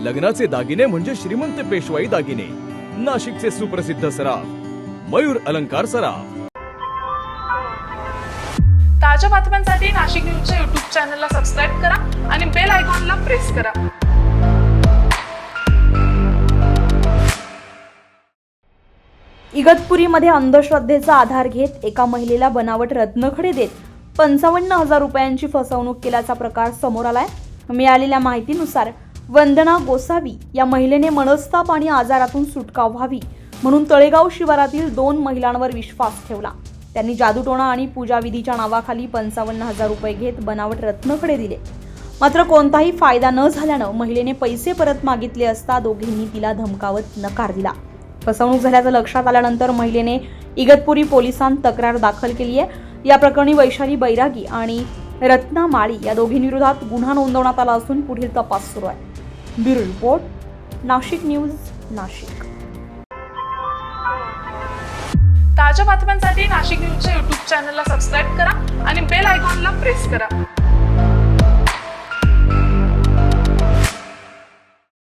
लग्नाचे दागिने म्हणजे श्रीमंत पेशवाई दागिने, नाशिकचे सुप्रसिद्ध सराफ मयूर अलंकार सराफ। ताज्या बातम्यांसाठी नाशिक न्यूजच्या YouTube चॅनलला सबस्क्राईब करा आणि बेल आयकॉनला प्रेस करा। इगतपुरीमध्ये अंधश्रद्धेचा आधार घेत एका महिलेला बनावट रत्नखडे देत 55,000 रुपयांची फसवणूक केल्याचा प्रकार समोर आलाय। मिळालेल्या माहितीनुसार वंदना गोसावी या महिलेने मनस्ताप आणि आजारातून सुटका व्हावी म्हणून तळेगाव शिवारातील 2 महिलांवर विश्वास ठेवला। त्यांनी जादूटोणा आणि पूजाविधीच्या नावाखाली 55,000 रुपये घेत बनावट रत्नखडे दिले। मात्र कोणताही फायदा न झाल्यानं महिलेने पैसे परत मागितले असता दोघींनी तिला धमकावत नकार दिला। फसवणूक झाल्याचं लक्षात आल्यानंतर महिलेने इगतपुरी पोलिसांत तक्रार दाखल केली आहे। या प्रकरणी वैशाली बैरागी आणि रत्ना माळी या दोघींविरोधात गुन्हा नोंदवण्यात आला असून पुढील तपास सुरू आहे। Bureau report, Nashik news, Nashik. ताज्या बातम्यांसाठी नाशिक न्यूजच्या YouTube चॅनलला सबस्क्राईब करा आणि बेल आयकॉनला प्रेस करा।